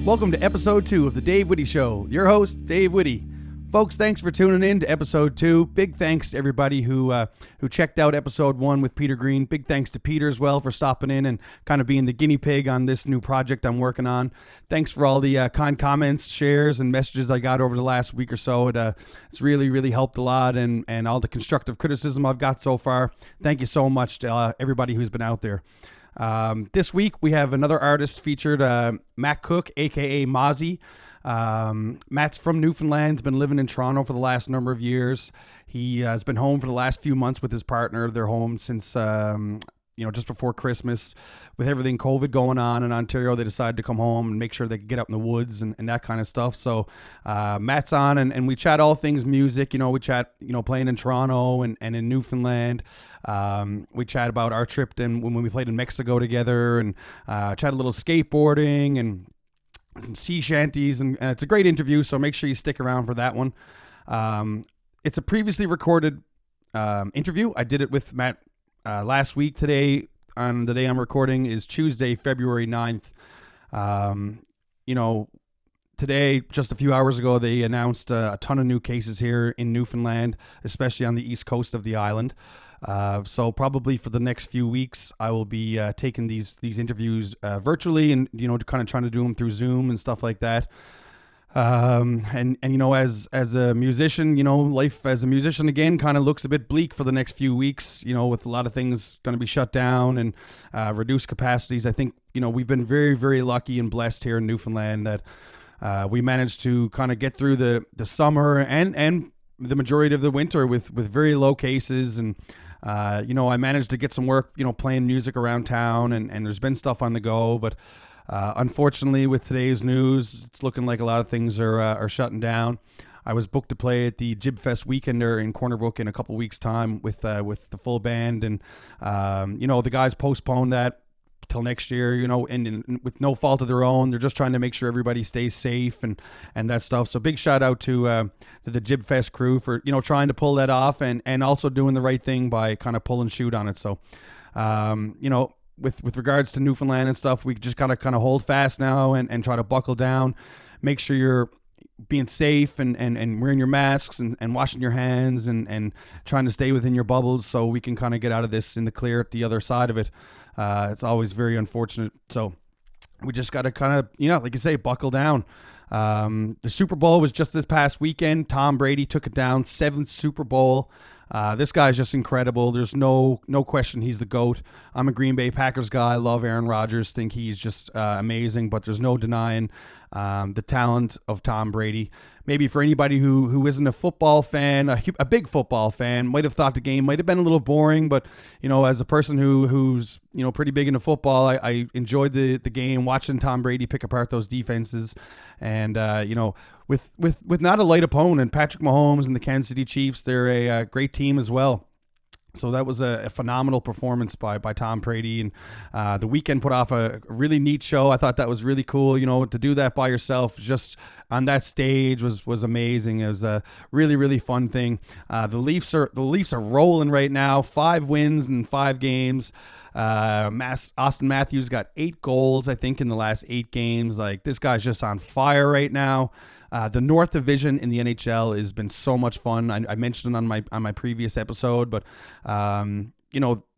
Welcome to episode 2 of the Dave Whitty Show. Your host, Dave Whitty. Folks, thanks for tuning in to episode 2. Big thanks to everybody who checked out episode 1 with Peter Green. Big thanks to Peter as well for stopping in and kind of being the guinea pig on this new project I'm working on. Thanks for all the kind comments, shares, and messages I got over the last week or so. It's really helped a lot, and all the constructive criticism I've got so far. Thank you so much to everybody who's been out there. This week we have another artist featured, Matt Cook, aka Mawzy. Matt's from Newfoundland, has been living in Toronto for the last number of years. He has been home for the last few months with his partner. They're home since just before Christmas. With everything COVID going on in Ontario, they decided to come home and make sure they could get up in the woods and that kind of stuff. So Matt's on, and we chat all things music. We chat playing in Toronto and in Newfoundland. We chat about our trip when we played in Mexico together, and chat a little skateboarding and some sea shanties, and it's a great interview, so make sure you stick around for that one. It's a previously recorded interview. I did it with Matt last week. Today, on the day I'm recording, is Tuesday, February 9th. Today, just a few hours ago, they announced a ton of new cases here in Newfoundland, especially on the east coast of the island. So probably for the next few weeks, I will be taking these interviews virtually, and kind of trying to do them through Zoom and stuff like that. As a musician, life as a musician again kind of looks a bit bleak for the next few weeks. With a lot of things going to be shut down and reduced capacities. I think we've been very lucky and blessed here in Newfoundland that we managed to kind of get through the summer and the majority of the winter with very low cases. And I managed to get some work, playing music around town, and there's been stuff on the go. But unfortunately, with today's news, it's looking like a lot of things are shutting down. I was booked to play at the Jib Fest Weekender in Corner Brook in a couple weeks' time with the full band, and the guys postponed that till next year, and with no fault of their own. They're just trying to make sure everybody stays safe and that stuff. So big shout out to the Jib Fest crew for, trying to pull that off and also doing the right thing by kind of pull and shoot on it. So, with regards to Newfoundland and stuff, we just kind of hold fast now and try to buckle down, make sure you're being safe and wearing your masks and washing your hands and trying to stay within your bubbles so we can kind of get out of this in the clear at the other side of it. It's always very unfortunate. So we just got to kind of, like you say, buckle down. The Superbowl was just this past weekend. Tom Brady took it down, 7th Super Bowl. This guy's just incredible. There's no question he's the GOAT. I'm a Green Bay Packers guy. I love Aaron Rodgers. Think he's just amazing, but there's no denying the talent of Tom Brady. Maybe for anybody who isn't a football fan, a big football fan, might have thought the game might have been a little boring, but as a person who's pretty big into football, I enjoyed the game, watching Tom Brady pick apart those defenses, and with not a light opponent, Patrick Mahomes and the Kansas City Chiefs, they're a great team as well. So that was a phenomenal performance by Tom Brady, and the weekend put off a really neat show. I thought that was really cool. To do that by yourself, just on that stage, was amazing. It was a really fun thing. The Leafs are rolling right now. 5 wins in 5 games. Austin Matthews got 8 goals, I think, in the last 8 games. Like, this guy's just on fire right now. The North Division in the NHL has been so much fun. I mentioned it on my previous episode, but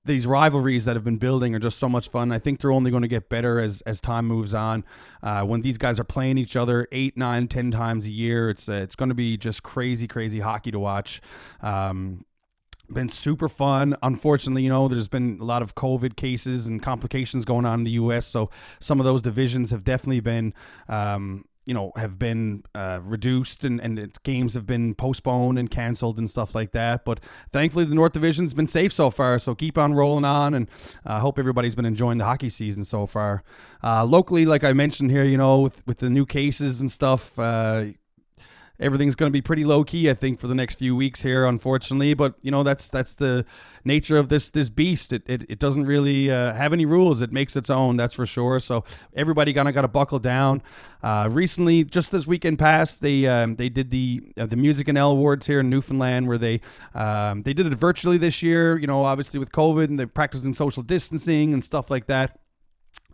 these rivalries that have been building are just so much fun. I think they're only going to get better as time moves on. When these guys are playing each other 8, 9, 10 times a year, it's going to be just crazy hockey to watch. Been super fun. Unfortunately, there's been a lot of COVID cases and complications going on in the U.S., so some of those divisions have definitely been reduced, and games have been postponed and canceled and stuff like that. But thankfully, the North Division's been safe so far, so keep on rolling on, and I hope everybody's been enjoying the hockey season so far. Locally, like I mentioned here, with the new cases and stuff, everything's going to be pretty low key, I think, for the next few weeks here, unfortunately. But that's the nature of this beast. It doesn't really have any rules. It makes its own, that's for sure. So everybody kind of got to buckle down. Recently, just this weekend past, they did the Music and L Awards here in Newfoundland, where they did it virtually this year. Obviously with COVID, and they're practicing social distancing and stuff like that.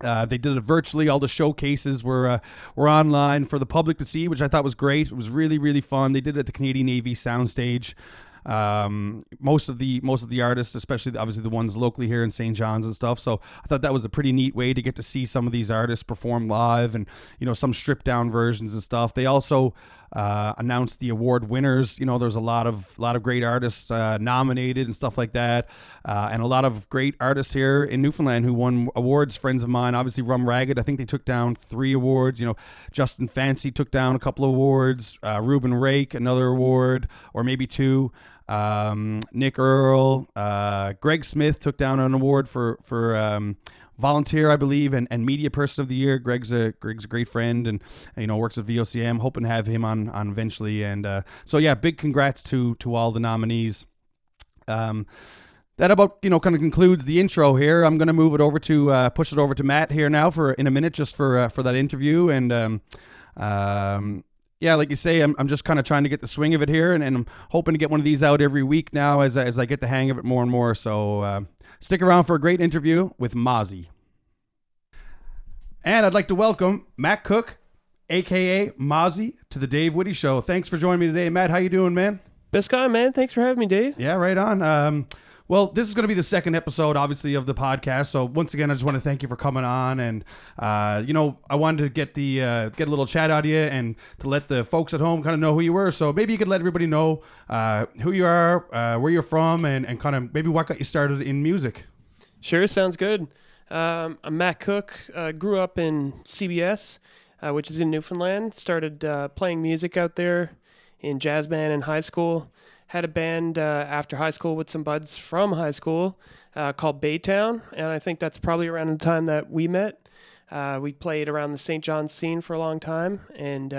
They did it virtually. All the showcases were online for the public to see, which I thought was great. It was really, really fun. They did it at the Canadian Navy Soundstage. Most of the artists, especially obviously the ones locally here in St. John's and stuff. So I thought that was a pretty neat way to get to see some of these artists perform live, and some stripped down versions and stuff. They also announced the award winners. There's a lot of great artists nominated and stuff like that, and a lot of great artists here in Newfoundland who won awards. Friends of mine, obviously Rum Ragged, I think they took down 3 awards. Justin Fancy took down a couple of awards. Ruben Rake, another award, or maybe 2. Nick Earl, Greg Smith took down an award for volunteer, I believe, and media person of the year. Greg's a great friend, and works at VOCM. Hoping to have him on eventually. And so yeah, big congrats to all the nominees. That about kind of concludes the intro here. I'm gonna move it over to push it over to Matt here now in a minute, just for that interview. And yeah, like you say, I'm just kind of trying to get the swing of it here, and I'm hoping to get one of these out every week now as I get the hang of it more and more. So stick around for a great interview with Mozzie. And I'd like to welcome Matt Cook, a.k.a. Mawzy, to the Dave Whitty Show. Thanks for joining me today, Matt. How you doing, man? Best guy, man. Thanks for having me, Dave. Yeah, right on. Well, this is going to be the second episode, obviously, of the podcast. So once again, I just want to thank you for coming on. And, I wanted to get a little chat out of you and to let the folks at home kind of know who you were. So maybe you could let everybody know who you are, where you're from, and kind of maybe what got you started in music. Sure, sounds good. I'm Matt Cook. Grew up in CBS, which is in Newfoundland. Started playing music out there in jazz band in high school. Had a band after high school with some buds from high school called Baytown, and I think that's probably around the time that we met. We played around the St. John's scene for a long time, and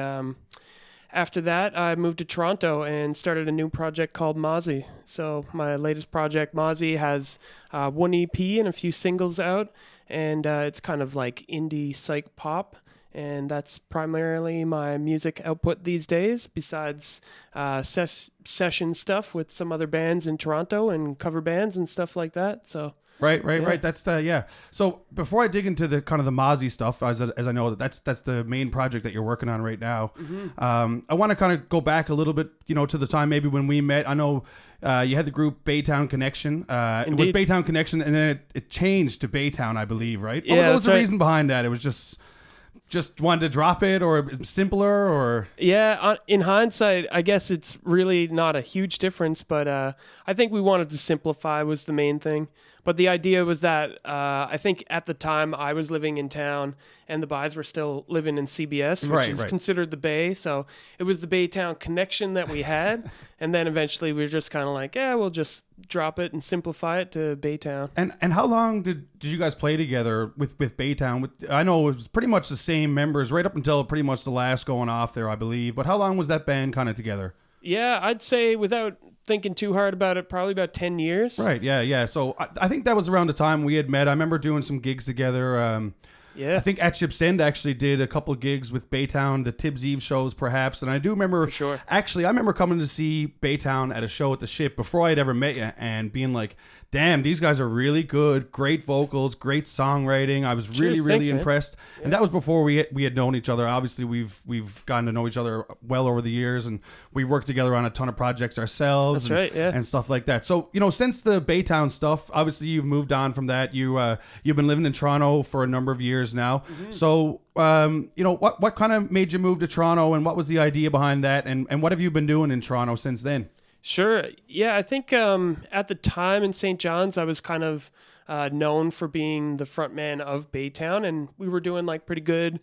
after that, I moved to Toronto and started a new project called Mawzy. So my latest project, Mawzy, has 1 EP and a few singles out, and it's kind of like indie psych pop. And that's primarily my music output these days, besides session stuff with some other bands in Toronto and cover bands and stuff like that. So Right. That's yeah. So before I dig into the kind of the Mozzie stuff, as I know that's the main project that you're working on right now. Mm-hmm. I want to kind of go back a little bit, to the time maybe when we met. I know you had the group Baytown Connection. It was Baytown Connection, and then it changed to Baytown, I believe. Right? Yeah, what was the reason behind that? It was just wanted to drop it, or simpler, or in hindsight, I guess it's really not a huge difference, but I think we wanted to simplify was the main thing. But the idea was that I think at the time I was living in town and the Buys were still living in CBS, which is considered the Bay. So it was the Baytown connection that we had. And then eventually we were just kind of like, we'll just drop it and simplify it to Baytown. And how long did you guys play together with Baytown? I know it was pretty much the same members right up until pretty much the last going off there, I believe. But how long was that band kind of together? Yeah, I'd say without thinking too hard about it, probably about 10 years. Right, yeah. So I think that was around the time we had met. I remember doing some gigs together. I think at Ship's End actually did a couple of gigs with Baytown, the Tibbs Eve shows perhaps. And I do remember, for sure. Actually, I remember coming to see Baytown at a show at the Ship before I'd ever met you and being like, damn, these guys are really good, great vocals, great songwriting. I was really impressed. Yeah. And that was before we had known each other. Obviously, we've gotten to know each other well over the years, and we've worked together on a ton of projects ourselves. That's and stuff like that. So, since the Baytown stuff, obviously you've moved on from that. You've been living in Toronto for a number of years now. Mm-hmm. So, what kind of made you move to Toronto, and what was the idea behind that, and what have you been doing in Toronto since then? Sure. Yeah, I think at the time in St. John's, I was kind of known for being the frontman of Baytown, and we were doing like pretty good,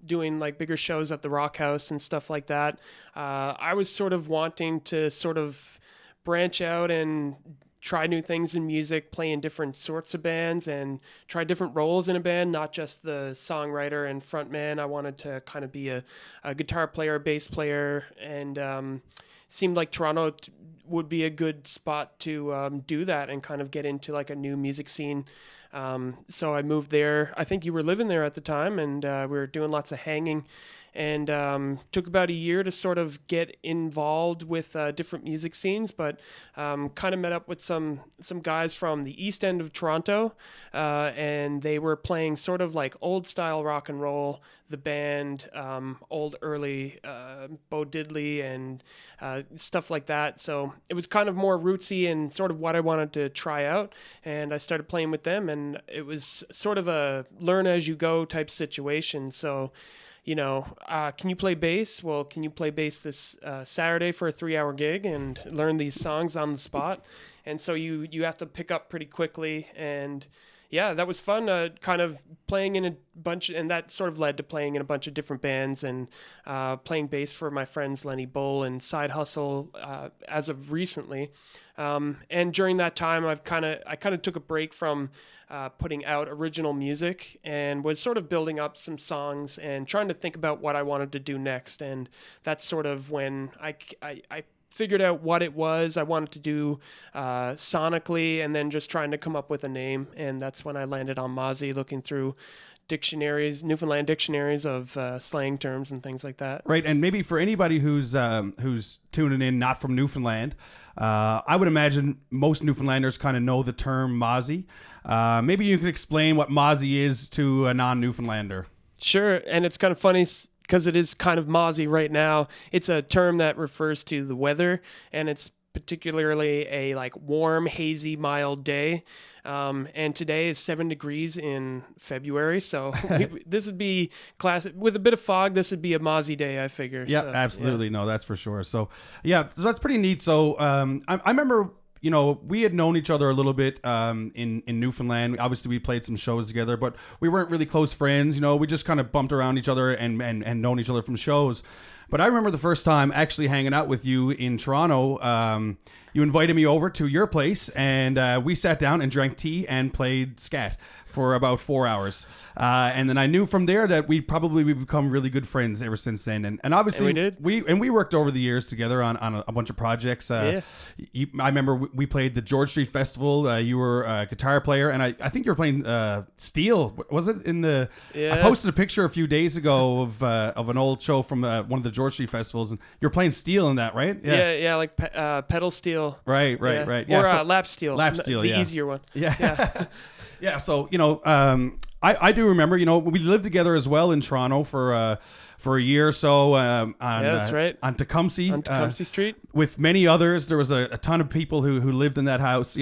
doing like bigger shows at the Rock House and stuff like that. I was sort of wanting to sort of branch out and try new things in music, play in different sorts of bands, and try different roles in a band, not just the songwriter and frontman. I wanted to kind of be a guitar player, bass player, and seemed like Toronto would be a good spot to do that and kind of get into like a new music scene. So I moved there. I think you were living there at the time, and we were doing lots of hanging, and took about a year to sort of get involved with different music scenes, but kind of met up with some guys from the east end of Toronto, and they were playing sort of like old style rock and roll, the band, old early Bo Diddley and stuff like that. So it was kind of more rootsy and sort of what I wanted to try out, and I started playing with them, and it was sort of a learn as you go type situation. So can you play bass? Well, can you play bass this Saturday for a 3-hour gig and learn these songs on the spot? And so you have to pick up pretty quickly. And yeah, that was fun. Kind of playing in a bunch, and that sort of led to playing in a bunch of different bands and playing bass for my friends Lenny Bull and Side Hustle as of recently. And during that time, I kind of took a break from putting out original music and was sort of building up some songs and trying to think about what I wanted to do next. And that's sort of when I figured out what it was I wanted to do sonically, and then just trying to come up with a name. And that's when I landed on Mawzy, looking through dictionaries, Newfoundland dictionaries of slang terms and things like that. Right, and maybe for anybody who's tuning in not from Newfoundland, I would imagine most Newfoundlanders kind of know the term Mozzie. Maybe you could explain what Mozzie is to a non-Newfoundlander. Sure, and it's kind of funny because it is kind of Mozzie right now. It's a term that refers to the weather, and it's particularly a like warm, hazy, mild day. And today is 7 degrees in February, so this would be classic. With a bit of fog, this would be a Mozzie day, I figure. Yeah, so, absolutely. Yeah. No, that's for sure. So, yeah, so that's pretty neat. So, I remember, we had known each other a little bit in Newfoundland. Obviously, we played some shows together, but we weren't really close friends. We just kind of bumped around each other and known each other from shows. But I remember the first time actually hanging out with you in Toronto. You invited me over to your place, and we sat down and drank tea and played scat for about 4 hours. And then I knew from there that we'd become really good friends ever since then. And obviously, we did. We worked over the years together on a bunch of projects. I remember we played the George Street Festival. You were a guitar player, and I think you were playing steel. Was it in the? Yeah. I posted a picture a few days ago of an old show from one of the George Street festivals, and you're playing steel in that, right? Yeah, like pedal steel. Right. Yeah, or lap steel. The easier one. Yeah. Yeah, so I do remember. We lived together as well in Toronto for a year or so. That's right. On Tecumseh. On Tecumseh Street. With many others, there was a ton of people who lived in that house.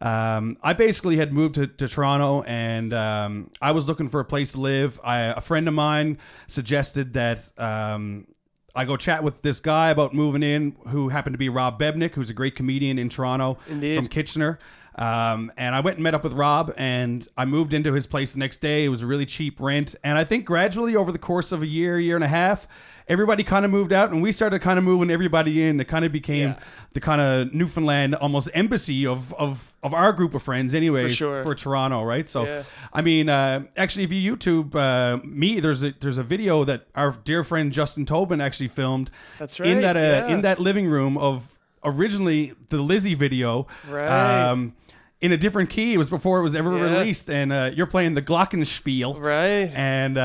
I basically had moved to Toronto, and I was looking for a place to live. A friend of mine suggested that I go chat with this guy about moving in, who happened to be Rob Bebnick, who's a great comedian in Toronto. Indeed. From Kitchener. And I went and met up with Rob, and I moved into his place the next day. It was a really cheap rent. And I think gradually over the course of a year and a half, everybody kind of moved out, and we started kind of moving everybody in. It kind of became the kind of Newfoundland almost embassy of our group of friends anyway, for Toronto, right? So, I mean, actually, if you YouTube me, there's a video that our dear friend Justin Tobin actually filmed. That's right. In that living room of originally the Lizzie video. Right. In a different key. It was before it was ever released, and you're playing the Glockenspiel, right? And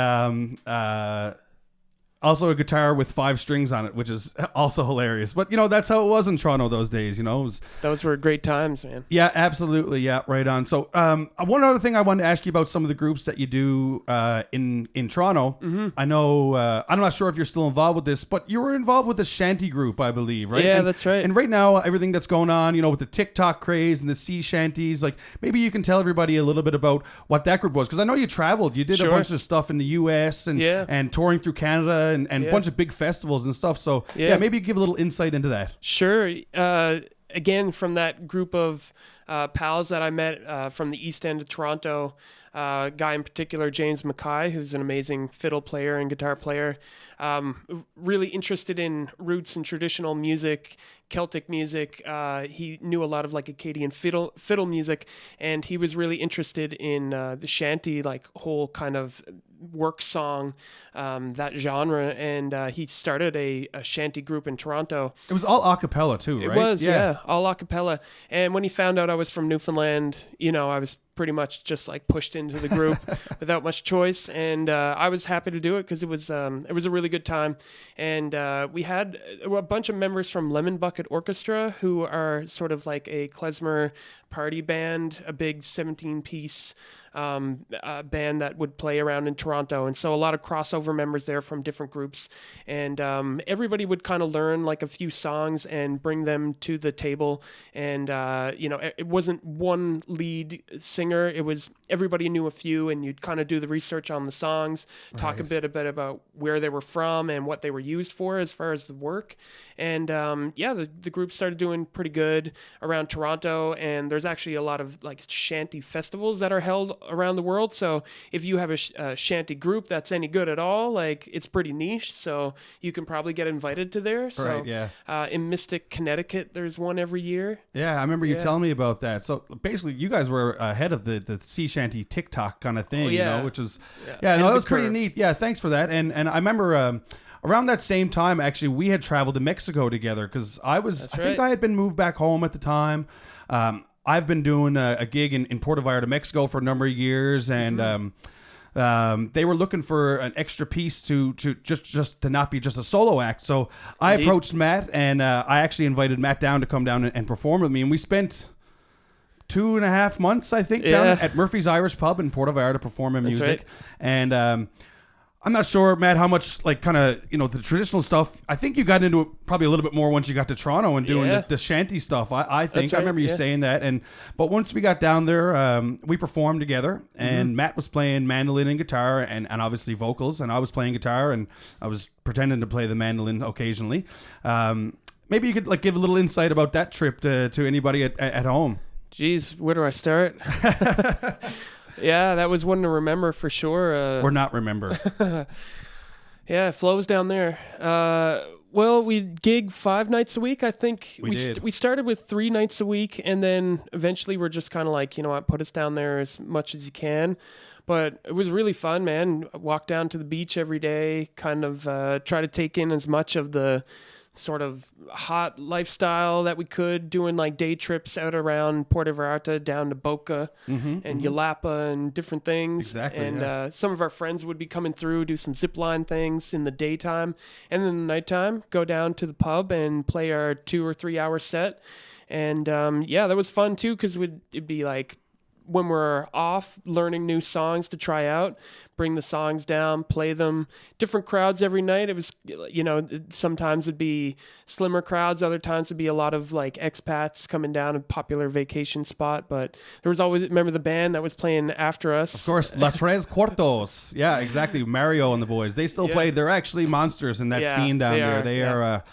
also a guitar with 5 strings on it, which is also hilarious. But that's how it was in Toronto those days. Those were great times, man. Yeah, absolutely. Yeah, right on. So, one other thing I wanted to ask you about some of the groups that you do in Toronto. Mm-hmm. I know I'm not sure if you're still involved with this, but you were involved with the shanty group, I believe, right? Yeah, that's right. And right now, everything that's going on, with the TikTok craze and the sea shanties, like maybe you can tell everybody a little bit about what that group was, because I know you traveled. You did a bunch of stuff in the U.S. and touring through Canada. And a bunch of big festivals and stuff. So, maybe give a little insight into that. Sure. Again, from that group of pals that I met from the East End of Toronto, a guy in particular, James Mackay, who's an amazing fiddle player and guitar player, really interested in roots and traditional music, Celtic music. He knew a lot of like Acadian fiddle music, and he was really interested in the shanty, like whole kind of work song, that genre, and he started a shanty group in Toronto. It was all a cappella too, right? It was, yeah, all a cappella. And when he found out I was from Newfoundland, I was pretty much just like pushed into the group without much choice, and I was happy to do it because it was a really good time. And we had a bunch of members from Lemon Bucket Orchestra, who are sort of like a klezmer party band, a big 17-piece band that would play around in Toronto. And so a lot of crossover members there from different groups, and everybody would kind of learn like a few songs and bring them to the table. And it wasn't one lead singer, it was everybody knew a few, and you'd kind of do the research on the songs, talk a bit about where they were from and what they were used for as far as the work. And the group started doing pretty good around Toronto, and there's actually a lot of like shanty festivals that are held around the world. So if you have a shanty group that's any good at all, like, it's pretty niche, so you can probably get invited to there. So in Mystic, Connecticut, there's one every year. Yeah, I remember you telling me about that. So basically you guys were ahead of the sea shanty TikTok kind of thing, which was that was pretty neat. Yeah, thanks for that. And I remember around that same time, actually, we had traveled to Mexico together, because I think I had been moved back home at the time. I've been doing a gig in Puerto Vallarta, Mexico for a number of years, and they were looking for an extra piece to just to not be just a solo act. So I approached Matt, and I actually invited Matt down to come down and perform with me, and we spent 2.5 months, I think, down at Murphy's Irish Pub in Puerto Vallarta performing music. Right. And I'm not sure, Matt, how much, like, kind of, the traditional stuff. I think you got into it probably a little bit more once you got to Toronto and doing the shanty stuff. I think. Right. I remember you saying that. But once we got down there, we performed together, and Matt was playing mandolin and guitar, and obviously vocals, and I was playing guitar, and I was pretending to play the mandolin occasionally. Maybe you could, like, give a little insight about that trip to anybody at home. Geez, where do I start? Yeah, that was one to remember for sure. Or not remember. Yeah, it flows down there. Well, we gig 5 nights a week, I think. We started with 3 nights a week, and then eventually we're just kind of like, what, put us down there as much as you can. But it was really fun, man. Walk down to the beach every day, kind of try to take in as much of the sort of hot lifestyle that we could, doing like day trips out around Puerto Vallarta down to Boca and Yelapa and different things. Exactly. And some of our friends would be coming through, do some zip line things in the daytime, and then the nighttime go down to the pub and play our 2 or 3 hour set. And that was fun too, because it'd be like, when we're off, learning new songs to try out, bring the songs down, play them, different crowds every night. It was, sometimes it'd be slimmer crowds, other times it'd be a lot of like expats coming down, a popular vacation spot. But there was always, remember the band that was playing after us? Of course, La Tres Cuartos. Yeah, exactly. Mario and the boys. They still played. They're actually monsters in that scene down there. They are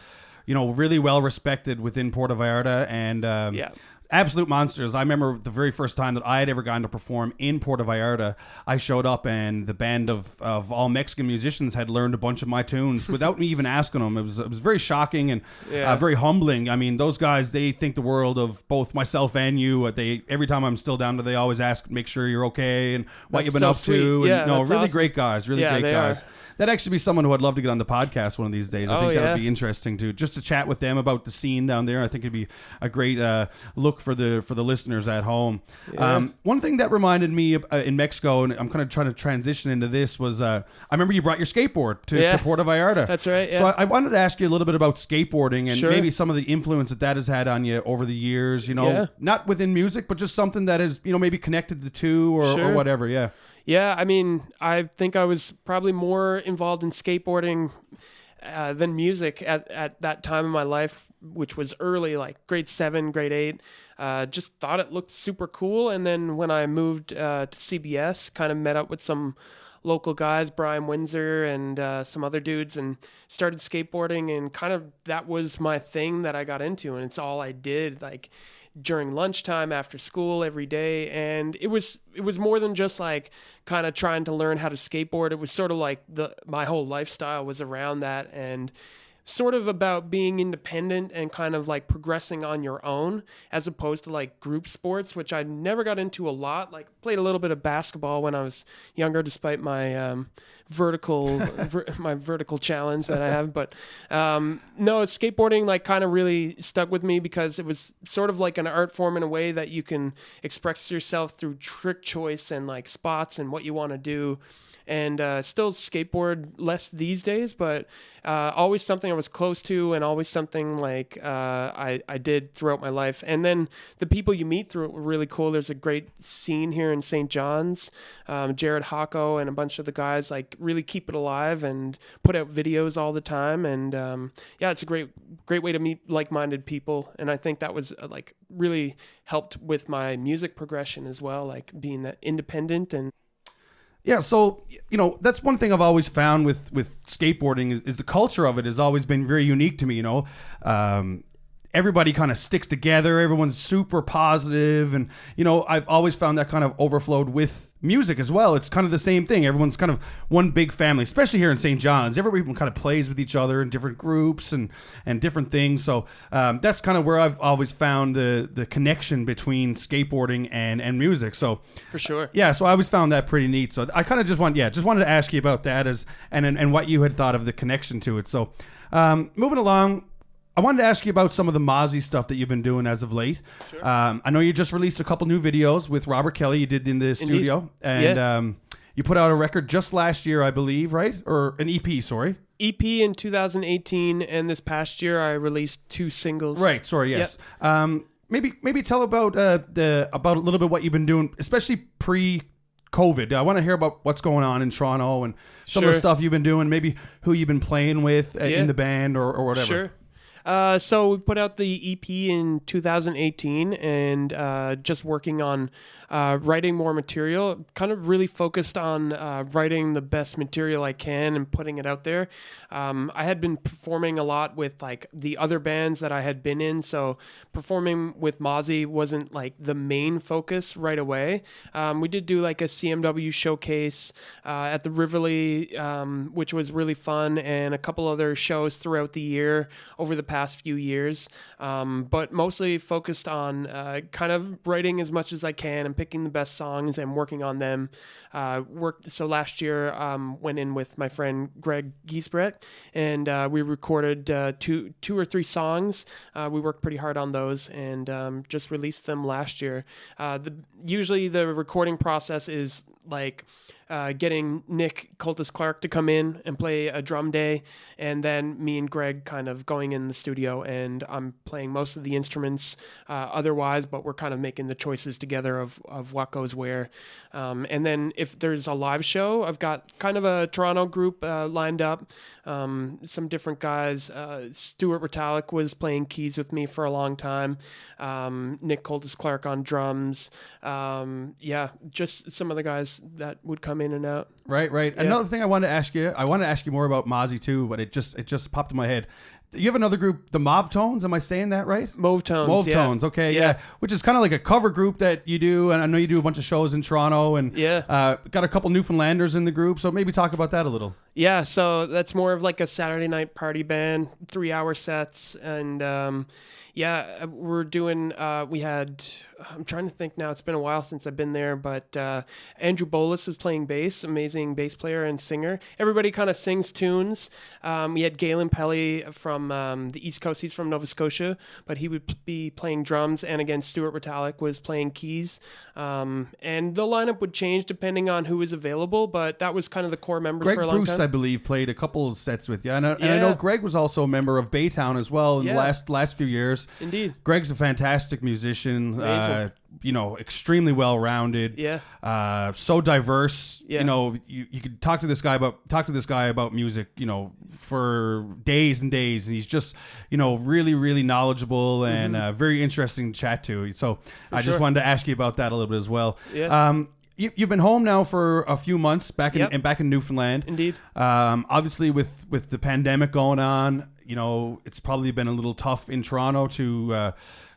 really well respected within Puerto Vallarta, and absolute monsters. I remember the very first time that I had ever gotten to perform in Puerto Vallarta, I showed up, and the band of all Mexican musicians had learned a bunch of my tunes without me even asking them. It was very shocking and very humbling. I mean, those guys, they think the world of both myself and you. Every time I'm still down there, they always ask, make sure you're okay and what you've been up to. Yeah, and, really awesome. Great guys, really great guys. That'd actually be someone who I'd love to get on the podcast one of these days. I think that would be interesting just to chat with them about the scene down there. I think it'd be a great look for the listeners at home. One thing that reminded me in Mexico, and I'm kind of trying to transition into this, was I remember you brought your skateboard to Puerto Vallarta. That's right. Yeah. So I wanted to ask you a little bit about skateboarding and maybe some of the influence that has had on you over the years. Not within music, but just something that is maybe connected to two or whatever. Yeah. Yeah, I mean, I think I was probably more involved in skateboarding than music at that time in my life, which was early, like grade 7, grade 8. Just thought it looked super cool. And then when I moved to CBS, kind of met up with some local guys, Brian Windsor and some other dudes, and started skateboarding. And kind of that was my thing that I got into. And it's all I did, like during lunchtime, after school, every day. And it was more than just like kind of trying to learn how to skateboard. It was sort of like my whole lifestyle was around that. And sort of about being independent and kind of like progressing on your own, as opposed to like group sports, which I never got into a lot. Like played a little bit of basketball when I was younger, despite my vertical challenge that I have. But no, skateboarding like kind of really stuck with me because it was sort of like an art form in a way that you can express yourself through trick choice and like spots and what you want to do. And still skateboard less these days, but always something I was close to, and always something like I did throughout my life. And then the people you meet through it were really cool. There's a great scene here in St. John's. Jared Hocko and a bunch of the guys like really keep it alive and put out videos all the time. And yeah, it's a great way to meet like-minded people. And I think that was like really helped with my music progression as well, like being that independent. And yeah, so, that's one thing I've always found with skateboarding is the culture of it has always been very unique to me, everybody kind of sticks together. Everyone's super positive. And, I've always found that kind of overflowed with music as well. It's kind of the same thing. Everyone's kind of one big family, especially here in St. John's. Everybody kind of plays with each other in different groups and different things. So that's kind of where I've always found the connection between skateboarding and music. So for sure. Yeah, so I always found that pretty neat. So I kind of just wanted to ask you about that and what you had thought of the connection to it. So moving along, I wanted to ask you about some of the Mawzy stuff that you've been doing as of late. Sure. I know you just released a couple new videos with Robert Kelly. You did in the studio. And you put out a record just last year, I believe, right? Or an EP, sorry. EP in 2018, and this past year I released 2 singles. Right, sorry, yes. Yep. Maybe tell about a little bit what you've been doing, especially pre-COVID. I want to hear about what's going on in Toronto and some of the stuff you've been doing, maybe who you've been playing with in the band or whatever. Sure. So we put out the EP in 2018 and just working on writing more material, kind of really focused on writing the best material I can and putting it out there. I had been performing a lot with like the other bands that I had been in, so performing with Mozzie wasn't like the main focus right away. We did do like a CMW showcase at the Rivoli, which was really fun, and a couple other shows throughout the year over the past few years, but mostly focused on kind of writing as much as I can and picking the best songs and working on them. So last year went in with my friend Greg Giesbrett, and we recorded two or three songs. We worked pretty hard on those and just released them last year. Usually the recording process is like getting Nick Cultus Clark to come in and play a drum day, and then me and Greg kind of going in the studio, and I'm playing most of the instruments otherwise, but we're kind of making the choices together of what goes where. And then if there's a live show, I've got kind of a Toronto group lined up, some different guys. Stuart Ritalik was playing keys with me for a long time. Nick Cultus Clark on drums. Just some of the guys that would come in and out. Right. Yeah. Another thing I wanted to ask you more about Mozzie too, but it just popped in my head. You have another group, the Mav Tones. Am I saying that right? Mav Tones. Tones. Okay. Yeah. Which is kind of like a cover group that you do, and I know you do a bunch of shows in Toronto, and got a couple Newfoundlanders in the group. So maybe talk about that a little. Yeah. So that's more of like a Saturday night party band, 3-hour sets, and we're doing. We had. I'm trying to think now. It's been a while since I've been there, but Andrew Bolus was playing bass, amazing bass player and singer. Everybody kind of sings tunes. We had Galen Pelly from the East Coast. He's from Nova Scotia, but he would be playing drums, and again, Stuart Ritalik was playing keys. And the lineup would change depending on who was available, but that was kind of the core members for a long time. Bruce, I believe, played a couple of sets with you, and I know Greg was also a member of Baytown as well in the last few years. Indeed, Greg's a fantastic musician. Extremely well-rounded. Yeah. So diverse. Yeah. You could talk to this guy about music, for days and days, and he's just, really, really knowledgeable and very interesting to chat to. So I just wanted to ask you about that a little bit as well. Yeah. You've been home now for a few months back in Newfoundland. Indeed. Obviously with the pandemic going on, it's probably been a little tough in Toronto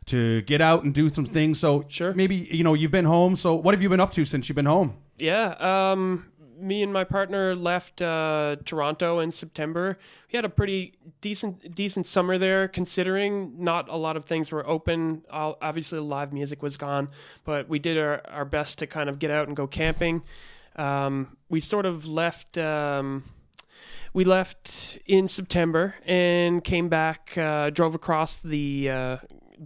to get out and do some things. So sure. Maybe, you've been home. So what have you been up to since you've been home? Yeah. me and my partner left Toronto in September. We had a pretty decent summer there, considering not a lot of things were open. Obviously, live music was gone, but we did our best to kind of get out and go camping. We sort of left. We left in September and came back. Drove across the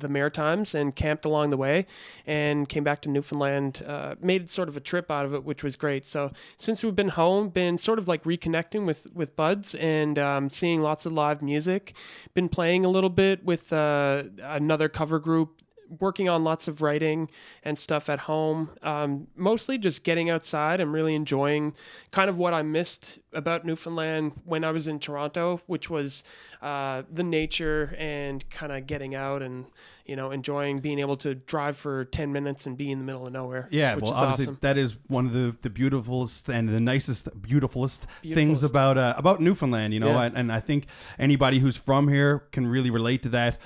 Maritimes and camped along the way, and came back to Newfoundland. Made sort of a trip out of it, which was great. So since we've been home, been sort of like reconnecting with buds and seeing lots of live music. Been playing a little bit with another cover group, working on lots of writing and stuff at home. Mostly just getting outside and really enjoying kind of what I missed about Newfoundland when I was in Toronto, which was the nature and kind of getting out and, enjoying being able to drive for 10 minutes and be in the middle of nowhere. Yeah, which well, is obviously awesome. that is one of the beautifulest and the beautifulest things about Newfoundland, Yeah. and I think anybody who's from here can really relate to that.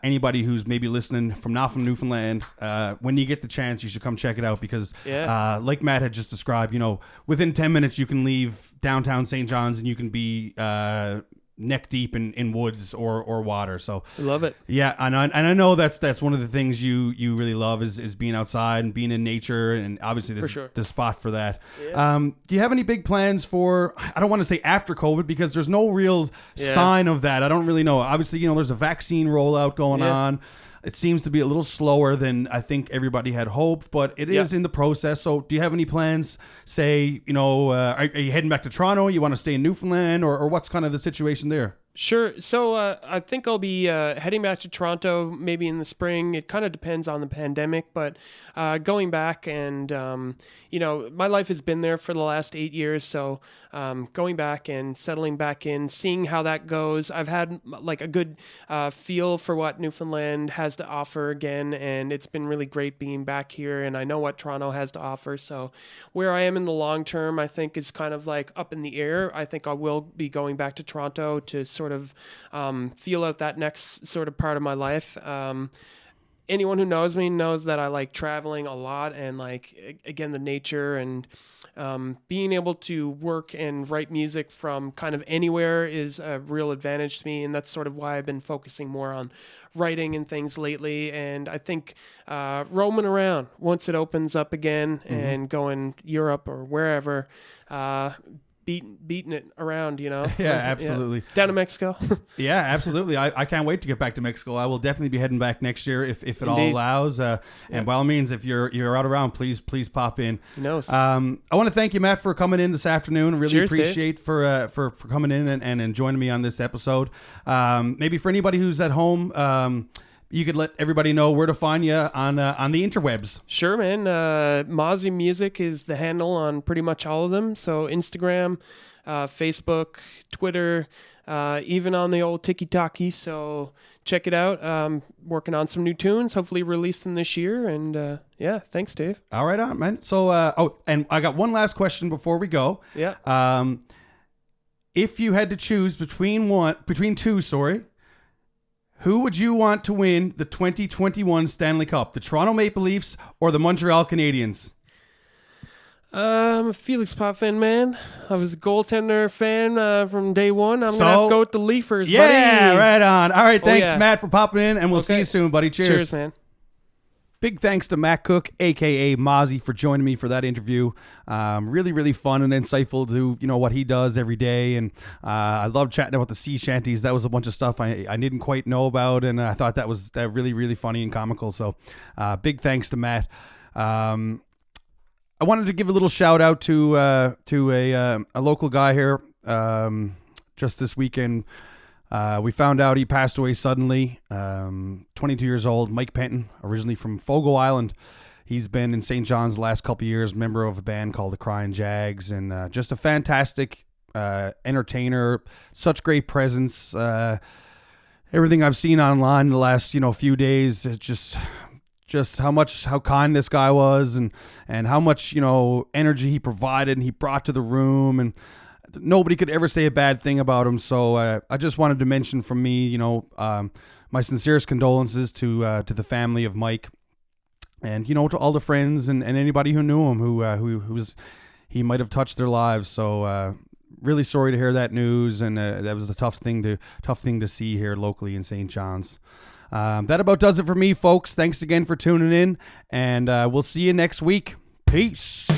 Anybody who's maybe listening from not from Newfoundland, when you get the chance, you should come check it out because, like Matt had just described, within 10 minutes you can leave downtown St. John's and you can be neck deep in woods or water. So I love it. Yeah, and I know that's one of the things you really love is being outside and being in nature, and obviously this For sure. the spot for that. Yeah. Do you have any big plans for? I don't want to say after COVID because there's no real sign of that. I don't really know. Obviously, there's a vaccine rollout going on. It seems to be a little slower than I think everybody had hoped, but it is in the process. So do you have any plans, say, are you heading back to Toronto? You want to stay in Newfoundland or what's kind of the situation there? Sure. So I think I'll be heading back to Toronto maybe in the spring. It kind of depends on the pandemic, but going back and, my life has been there for the last 8 years. So going back and settling back in, seeing how that goes. I've had like a good feel for what Newfoundland has to offer again, and it's been really great being back here, and I know what Toronto has to offer. So where I am in the long term, I think is kind of like up in the air. I think I will be going back to Toronto to sort of feel out that next sort of part of my life. Anyone who knows me knows that I like traveling a lot and like, again, the nature and being able to work and write music from kind of anywhere is a real advantage to me. And that's sort of why I've been focusing more on writing and things lately. And I think roaming around once it opens up again and going Europe or wherever, beating it around, Yeah, absolutely. Down to Mexico. Yeah, absolutely. I can't wait to get back to Mexico. I will definitely be heading back next year if it all Indeed. allows. And by all means, if you're out around, please pop in. Who knows? I want to thank you, Matt, for coming in this afternoon. Really Cheers, appreciate for coming in and joining me on this episode. Maybe for anybody who's at home, you could let everybody know where to find you on the interwebs. Sure, man. Mawzy Music is the handle on pretty much all of them. So Instagram, Facebook, Twitter, even on the old TikTok. So check it out. Working on some new tunes. Hopefully release them this year. And thanks, Dave. All right, on, man. So, and I got one last question before we go. Yeah. If you had to choose between two, who would you want to win the 2021 Stanley Cup? The Toronto Maple Leafs or the Montreal Canadiens? I'm a Felix Potvin, man. I was a goaltender fan from day one. I'm going to have to go with the Leafers, buddy. Yeah, right on. All right, thanks, Matt, for popping in, and we'll see you soon, buddy. Cheers, man. Big thanks to Matt Cook, a.k.a. Mozzie, for joining me for that interview. Really, really fun and insightful to, what he does every day. And I love chatting about the sea shanties. That was a bunch of stuff I didn't quite know about, and I thought that was really, really funny and comical. So big thanks to Matt. I wanted to give a little shout out to a local guy here just this weekend. We found out he passed away suddenly, 22 years old, Mike Penton, originally from Fogo Island. He's been in St. John's the last couple of years, member of a band called the Crying Jags, and just a fantastic entertainer, such great presence. Everything I've seen online the last, few days, it's just how kind this guy was and how much, energy he provided and he brought to the room, and nobody could ever say a bad thing about him. So I just wanted to mention from me, my sincerest condolences to the family of Mike, and to all the friends and anybody who knew him, who was he might have touched their lives. So really sorry to hear that news, and that was a tough thing to see here locally in St. John's. That about does it for me, folks. Thanks again for tuning in, and we'll see you next week. Peace.